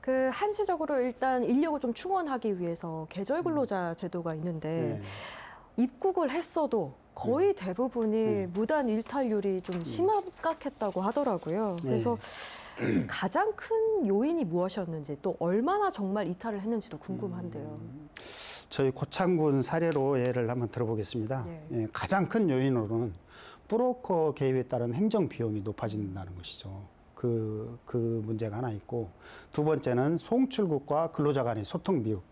그 한시적으로 일단 인력을 좀 충원하기 위해서 계절 근로자 제도가 있는데 입국을 했어도 거의 대부분이 무단 일탈률이 좀 심각했다고 하더라고요. 그래서 가장 큰 요인이 무엇이었는지 또 얼마나 정말 이탈을 했는지도 궁금한데요. 저희 고창군 사례로 예를 한번 들어보겠습니다. 예, 가장 큰 요인으로는 브로커 개입에 따른 행정 비용이 높아진다는 것이죠. 그 문제가 하나 있고, 두 번째는 송출국과 근로자 간의 소통 미흡.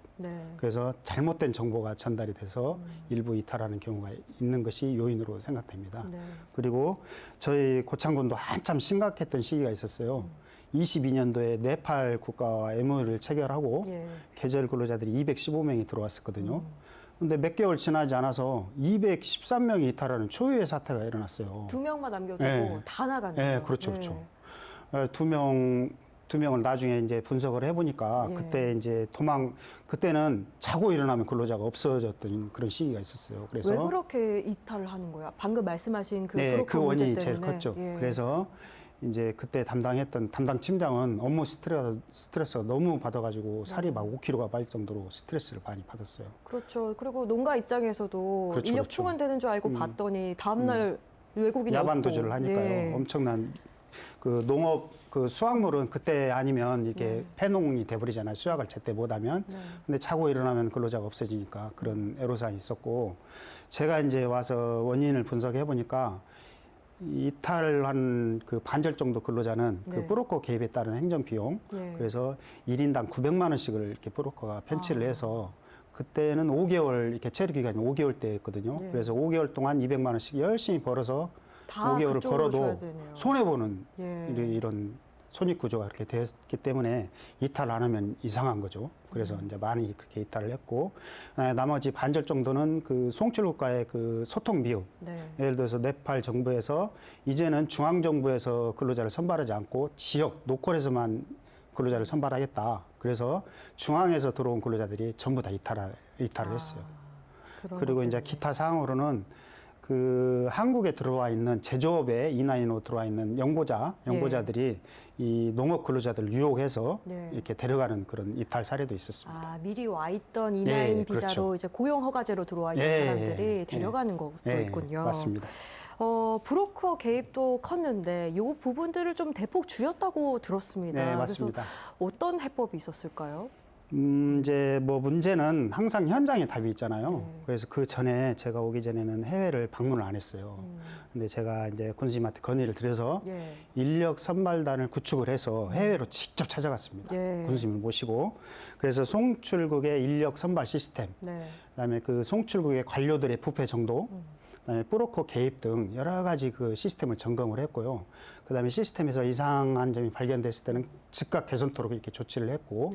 그래서 잘못된 정보가 전달이 돼서 일부 이탈하는 경우가 있는 것이 요인으로 생각됩니다. 그리고 저희 고창군도 한참 심각했던 시기가 있었어요. 22년도에 네팔 국가와 MOU를 체결하고 계절 근로자들이 215명이 들어왔었거든요. 근데 몇 개월 지나지 않아서 213명이 이탈하는 초유의 사태가 일어났어요. 2명만 남겨두고 다 나갔네요. 네, 그렇죠, 그렇죠. 두 명을 나중에 이제 분석을 해보니까 그때 이제 그때는 자고 일어나면 근로자가 없어졌던 그런 시기가 있었어요. 그래서 왜 그렇게 이탈을 하는 거야? 방금 말씀하신 그 브로커 그 문제 원인이 때문에. 제일 컸죠. 그래서 이제 그때 담당했던 담당 팀장은 업무 스트레스가 너무 받아가지고 살이 막 5kg가 빠질 정도로 스트레스를 많이 받았어요. 그렇죠. 그리고 농가 입장에서도 그렇죠, 인력 그렇죠. 충원되는 줄 알고 봤더니 다음날 외국인이 야반 없고. 도주를 하니까요. 엄청난 그 농업 그 수확물은 그때 아니면 이게 폐농이 돼버리잖아요. 수확을 제때 못하면. 근데 자고 일어나면 근로자가 없어지니까 그런 애로사항이 있었고, 제가 이제 와서 원인을 분석해 보니까 이탈한 그 반절 정도 근로자는 그 브로커 개입에 따른 행정 비용, 그래서 1인당 900만 원씩을 이렇게 브로커가 편취를 해서, 그때는 5개월 이렇게 체류 기간이 5개월 때였거든요. 그래서 5개월 동안 200만 원씩 열심히 벌어서 5개월을 벌어도 손해보는 이런 손익 구조가 그렇게 됐기 때문에 이탈 안 하면 이상한 거죠. 그래서 이제 많이 그렇게 이탈을 했고, 나머지 반절 정도는 그 송출국과의 그 소통 미흡. 예를 들어서 네팔 정부에서 이제는 중앙 정부에서 근로자를 선발하지 않고 지역 노컬에서만 근로자를 선발하겠다. 그래서 중앙에서 들어온 근로자들이 전부 다 이탈을 했어요. 그리고 이제 기타 사항으로는 그 한국에 들어와 있는 제조업에 E9로 들어와 있는 연고자들이 이 농업 근로자들을 유혹해서 이렇게 데려가는 그런 이탈 사례도 있었습니다. 아, 미리 와 있던 E9 비자로 그렇죠. 이제 고용 허가제로 들어와 있는 사람들이 데려가는 것도 있군요. 맞습니다. 브로커 개입도 컸는데 이 부분들을 좀 대폭 줄였다고 들었습니다. 네, 맞습니다. 그래서 어떤 해법이 있었을까요? 이제 뭐 문제는 항상 현장에 답이 있잖아요. 그래서 그 전에 제가 오기 전에는 해외를 방문을 안 했어요. 근데 제가 이제 군수님한테 건의를 드려서 인력 선발단을 구축을 해서 해외로 직접 찾아갔습니다. 군수님을 모시고. 그래서 송출국의 인력 선발 시스템, 그다음에 그 송출국의 관료들의 부패 정도, 그다음에 브로커 개입 등 여러 가지 그 시스템을 점검을 했고요. 그다음에 시스템에서 이상한 점이 발견됐을 때는 즉각 개선토록 이렇게 조치를 했고,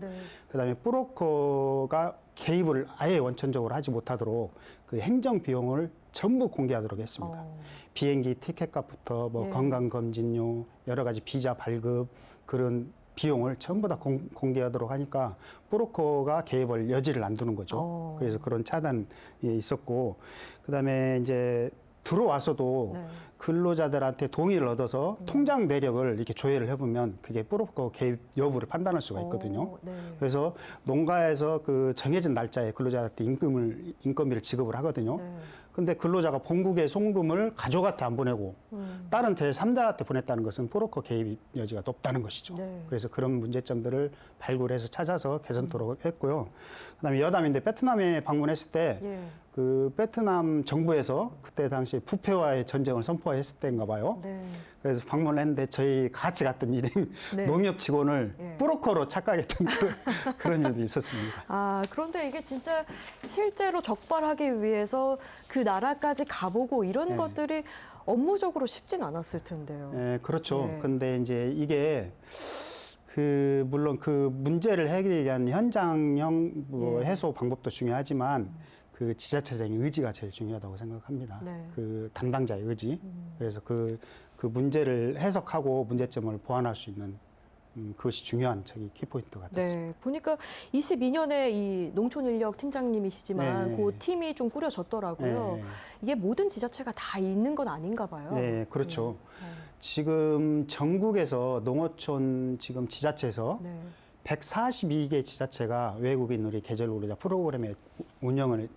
그다음에 브로커가 개입을 아예 원천적으로 하지 못하도록 그 행정 비용을 전부 공개하도록 했습니다. 비행기 티켓값부터 뭐 건강검진료, 여러 가지 비자 발급 그런 비용을 전부 다 공개하도록 하니까 브로커가 개입을 여지를 안 두는 거죠. 그래서 그런 차단이 있었고, 그다음에 이제 들어와서도 근로자들한테 동의를 얻어서 통장 내역을 이렇게 조회를 해보면 그게 브로커 개입 여부를 판단할 수가 있거든요. 그래서 농가에서 그 정해진 날짜에 근로자한테 인건비를 지급을 하거든요. 근데 근로자가 본국의 송금을 가족한테 안 보내고 다른 제3자한테 보냈다는 것은 브로커 개입 여지가 높다는 것이죠. 그래서 그런 문제점들을 발굴해서 찾아서 개선토록 했고요. 그다음에 여담인데 베트남에 방문했을 때 그 베트남 정부에서 그때 당시 부패와의 전쟁을 선포했을 때인가 봐요. 그래서 방문을 했는데 저희 같이 갔던 일행 농협 직원을 브로커로 착각했던 그런 일도 있었습니다. 아, 그런데 이게 진짜 실제로 적발하기 위해서 그 나라까지 가보고 이런 것들이 업무적으로 쉽진 않았을 텐데요. 네, 그렇죠. 근데 이제 이게 물론 그 문제를 해결하기 위한 현장형 뭐 해소 방법도 중요하지만 그 지자체장의 의지가 제일 중요하다고 생각합니다. 그 담당자의 의지. 그래서 그 문제를 해석하고 문제점을 보완할 수 있는 그것이 중요한 저기 키포인트 같았습니다. 보니까 22년에 이 농촌인력 팀장님이시지만 그 팀이 좀 꾸려졌더라고요. 이게 모든 지자체가 다 있는 건 아닌가 봐요. 네, 그렇죠. 지금 전국에서 농어촌 지금 지자체에서 142개 지자체가 외국인 우리 계절 근로자 프로그램에 운영을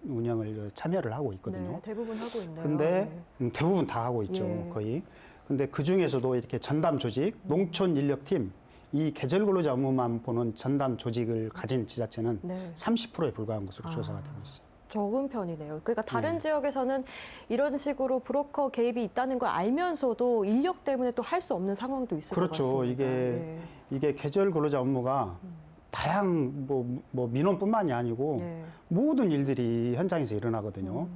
참여를 하고 있거든요. 네, 대부분 하고 있네요. 근데 네. 대부분 다 하고 있죠, 예. 거의. 근데 그 중에서도 이렇게 전담 조직, 농촌 인력팀, 이 계절 근로자 업무만 보는 전담 조직을 가진 지자체는 네. 30%에 불과한 것으로 조사가 되고 있어요. 적은 편이네요. 그러니까 다른 네. 지역에서는 이런 식으로 브로커 개입이 있다는 걸 알면서도 인력 때문에 또 할 수 없는 상황도 있을 그렇죠. 것 같습니다. 이게 계절 근로자 업무가 다양 뭐 민원뿐만이 아니고 예. 모든 일들이 현장에서 일어나거든요.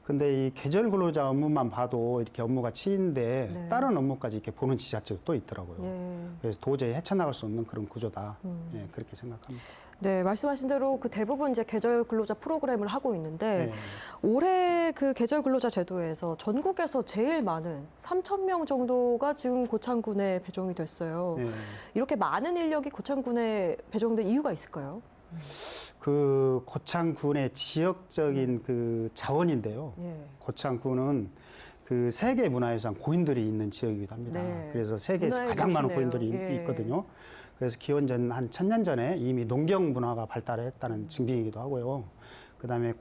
근데 이 계절 근로자 업무만 봐도 이렇게 업무가 치인데 네. 다른 업무까지 이렇게 보는 지자체도 또 있더라고요. 예. 그래서 도저히 헤쳐나갈 수 없는 그런 구조다. 예, 그렇게 생각합니다. 네, 말씀하신 대로 그 대부분 이제 계절 근로자 프로그램을 하고 있는데 네. 올해 그 계절 근로자 제도에서 전국에서 제일 많은 3,000명 정도가 지금 고창군에 배정이 됐어요. 네. 이렇게 많은 인력이 고창군에 배정된 이유가 있을까요? 그 고창군의 지역적인 그 자원인데요. 예. 고창군은 그 세계 문화유산 고인들이 있는 지역이기도 합니다. 네. 그래서 세계에서 문화의 가장 많은 도시네요. 고인들이 예. 있거든요. 그래서 기원전 한 1000년 전에 이미 농경 문화가 발달했다는 증빙이기도 하고요. 그다음에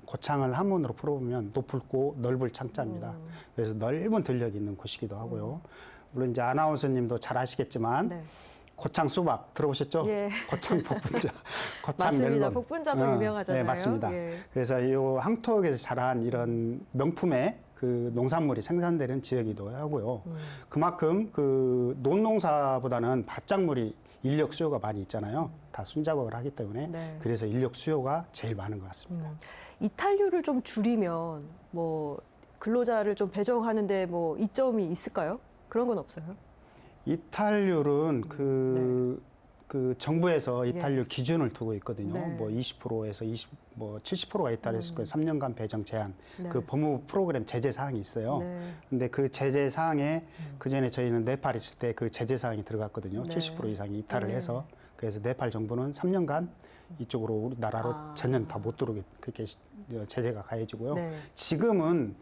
고창을 한문으로 풀어보면 높을고 넓을 창자입니다. 그래서 넓은 들녘이 있는 곳이기도 하고요. 물론 이제 아나운서님도 잘 아시겠지만 네. 고창 수박 들어보셨죠? 예. 고창 복분자, 고창 맞습니다. 멜론. 복분자도 유명하잖아요. 네, 맞습니다. 예. 그래서 이 항토역에서 자란 이런 명품의 그 농산물이 생산되는 지역이기도 하고요. 그만큼 그 논농사보다는 밭작물이 인력 수요가 많이 있잖아요. 다 순작업을 하기 때문에 네. 그래서 인력 수요가 제일 많은 것 같습니다. 이탈률을 좀 줄이면 뭐 근로자를 좀 배정하는데 뭐 이점이 있을까요? 그런 건 없어요. 이탈률은 그 정부에서 이탈률 예. 기준을 두고 있거든요. 네. 뭐 20%에서 70%가 이탈했을 거예요. 3년간 배정 제한. 네. 그 법무부 프로그램 제재 사항이 있어요. 네. 근데 그 제재 사항에 그 전에 저희는 네팔 있을 때 그 제재 사항이 들어갔거든요. 네. 70% 이상이 이탈을 네. 해서 그래서 네팔 정부는 3년간 이쪽으로 우리나라로 전혀 다 못 들어오게 그렇게 제재가 가해지고요. 네. 지금은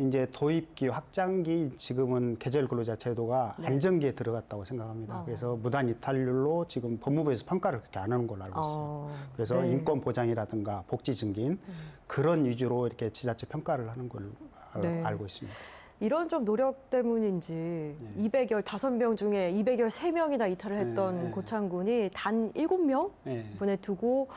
이제 도입기 확장기 지금은 계절 근로자 제도가 네. 안정기에 들어갔다고 생각합니다. 그래서 무단 이탈률로 지금 법무부에서 평가를 그렇게 안 하는 걸로 알고 있어요. 그래서 네. 인권 보장이라든가 복지 증진 그런 위주로 이렇게 지자체 평가를 하는 걸로 네. 알고 있습니다. 이런 좀 노력 때문인지 215명 중에 213명이나 이탈을 했던 네. 고창군이 단 7명 네. 보내두고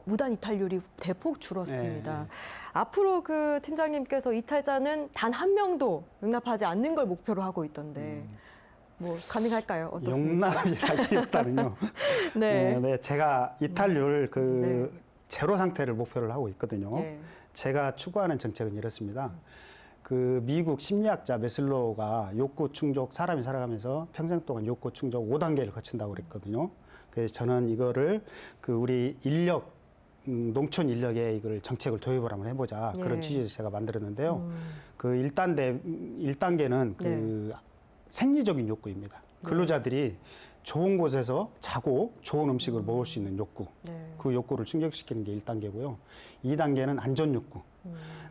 무단 이탈률이 대폭 줄었습니다. 네. 앞으로 그 팀장님께서 이탈자는 단 한 명도 용납하지 않는 걸 목표로 하고 있던데 뭐 가능할까요? 어떻습니까? 용납이라기보다는요. 네. 네, 제가 이탈률 그 네. 제로 상태를 목표를 하고 있거든요. 네. 제가 추구하는 정책은 이렇습니다. 그 미국 심리학자 메슬로우가 욕구 충족, 사람이 살아가면서 평생 동안 욕구 충족 5단계를 거친다고 그랬거든요. 그래서 저는 이거를 그 우리 인력, 농촌 인력에 이걸 정책을 도입을 한번 해보자. 예. 그런 취지에서 제가 만들었는데요. 그 1단계는 그 생리적인 욕구입니다. 근로자들이 좋은 곳에서 자고 좋은 음식을 먹을 수 있는 욕구. 네. 그 욕구를 충족시키는 게 1단계고요. 2단계는 안전 욕구.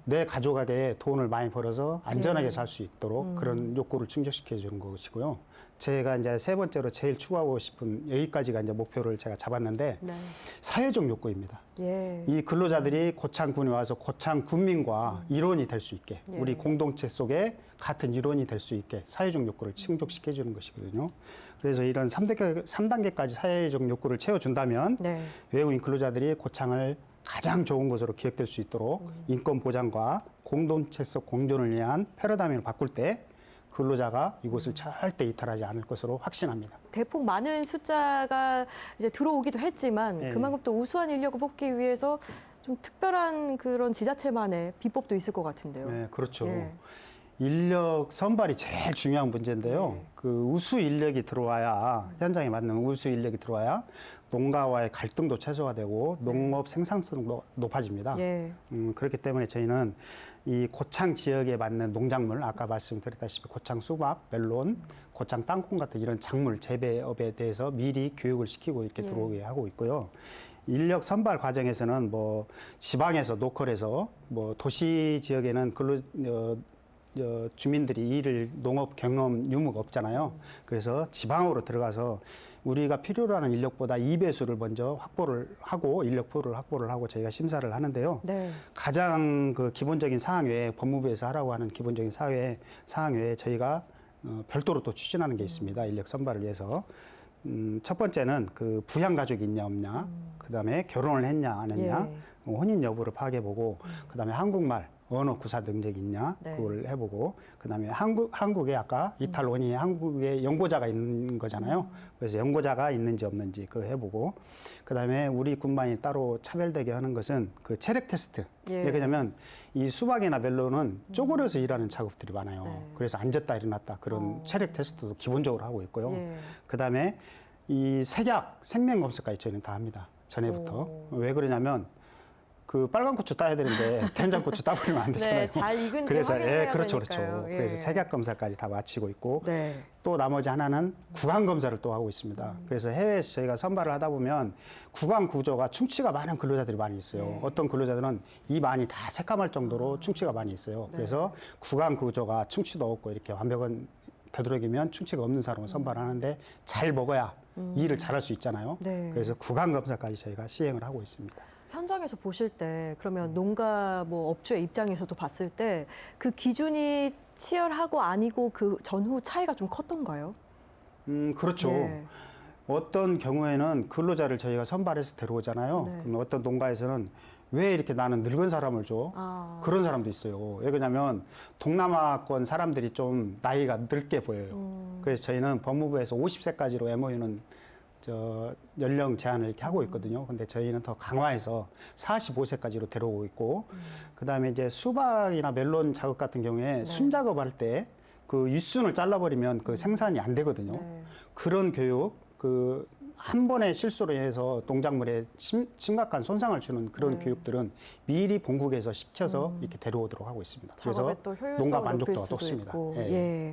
내 가족에게 돈을 많이 벌어서 안전하게 네. 살 수 있도록 그런 욕구를 충족시켜 주는 것이고요. 제가 이제 세 번째로 제일 추구하고 싶은 여기까지가 이제 목표를 제가 잡았는데 네. 사회적 욕구입니다. 예. 이 근로자들이 고창군에 와서 고창 군민과 일원이 될 수 있게 예. 우리 공동체 속에 같은 일원이 될 수 있게 사회적 욕구를 충족시켜 주는 것이거든요. 그래서 이런 3단계까지 사회적 욕구를 채워준다면 네. 외국인 근로자들이 고창을 가장 좋은 곳으로 기억될 수 있도록 인권 보장과 공동체 속 공존을 위한 패러다임을 바꿀 때 근로자가 이곳을 절대 이탈하지 않을 것으로 확신합니다. 대폭 많은 숫자가 이제 들어오기도 했지만 네. 그만큼 또 우수한 인력을 뽑기 위해서 좀 특별한 그런 지자체만의 비법도 있을 것 같은데요. 네, 그렇죠. 예. 인력 선발이 제일 중요한 문제인데요. 네. 그 우수 인력이 들어와야 현장에 맞는 우수 인력이 들어와야 농가와의 갈등도 최소화 되고 농업 생산성도 높아집니다. 예. 그렇기 때문에 저희는 이 고창 지역에 맞는 농작물 아까 말씀드렸다시피 고창 수박, 멜론, 고창 땅콩 같은 이런 작물 재배업에 대해서 미리 교육을 시키고 이렇게 예. 들어오게 하고 있고요. 인력 선발 과정에서는 뭐 지방에서 로컬에서 뭐 도시 지역에는 주민들이 일을 농업 경험 유무가 없잖아요. 그래서 지방으로 들어가서 우리가 필요로 하는 인력보다 2배수를 먼저 확보를 하고 인력 풀을 확보를 하고 저희가 심사를 하는데요. 네. 가장 그 기본적인 사항 외에 법무부에서 하라고 하는 기본적인 사항 외에 저희가 별도로 또 추진하는 게 있습니다. 인력 선발을 위해서. 첫 번째는 그 부양 가족이 있냐 없냐, 그다음에 결혼을 했냐 안 했냐, 예. 혼인 여부를 파악해보고, 그다음에 한국말 언어 구사 능력이 있냐 네. 그걸 해보고, 그다음에 한국에 아까 이탈 원인이 한국에 연고자가 있는 거잖아요. 그래서 연고자가 있는지 없는지 그거 해보고, 그다음에 우리 군만이 따로 차별되게 하는 것은 그 체력 테스트. 예. 왜 그러냐면 이 수박이나 멜론은 쪼그려서 일하는 작업들이 많아요. 네. 그래서 앉았다 일어났다 그런 체력 테스트도 기본적으로 하고 있고요. 예. 그다음에 이 색약, 생명 검사까지 저희는 다 합니다. 전에부터. 왜 그러냐면 그 빨간 고추 따야 되는데 된장 고추 따버리면 안 되잖아요. 네, 잘 익은지 그래서 확인해야 그렇죠, 되니까요. 그렇죠. 예. 그래서 색약 검사까지 다 마치고 있고, 네. 또 나머지 하나는 구강 검사를 또 하고 있습니다. 그래서 해외에서 저희가 선발을 하다 보면 구강 구조가 충치가 많은 근로자들이 많이 있어요. 네. 어떤 근로자들은 입 안이 다 새까말 정도로 충치가 많이 있어요. 네. 그래서 구강 구조가 충치도 없고 이렇게 완벽한 되도록이면 충치가 없는 사람을 선발하는데 잘 먹어야 일을 잘할 수 있잖아요. 네. 그래서 구강 검사까지 저희가 시행을 하고 있습니다. 현장에서 보실 때 그러면 농가 뭐 업주의 입장에서도 봤을 때 그 기준이 치열하고 아니고 그 전후 차이가 좀 컸던가요? 그렇죠. 네. 어떤 경우에는 근로자를 저희가 선발해서 데려오잖아요. 네. 그럼 어떤 농가에서는 왜 이렇게 나는 늙은 사람을 줘? 아. 그런 사람도 있어요. 왜 그러냐면 동남아권 사람들이 좀 나이가 늙게 보여요. 그래서 저희는 법무부에서 50세까지로 MOU는 연령 제한을 이렇게 하고 있거든요. 근데 저희는 더 강화해서 45세까지로 데려오고 있고, 그다음에 이제 수박이나 멜론 작업 같은 경우에 순 작업할 때 그 윗순을 잘라버리면 그 생산이 안 되거든요. 네. 그런 교육, 그 한 번의 실수로 인해서 농작물에 심각한 손상을 주는 그런 네. 교육들은 미리 본국에서 시켜서 이렇게 데려오도록 하고 있습니다. 그래서 작업의 또 효율성을 농가 높일 만족도가 수도 높습니다. 있고. 예. 예.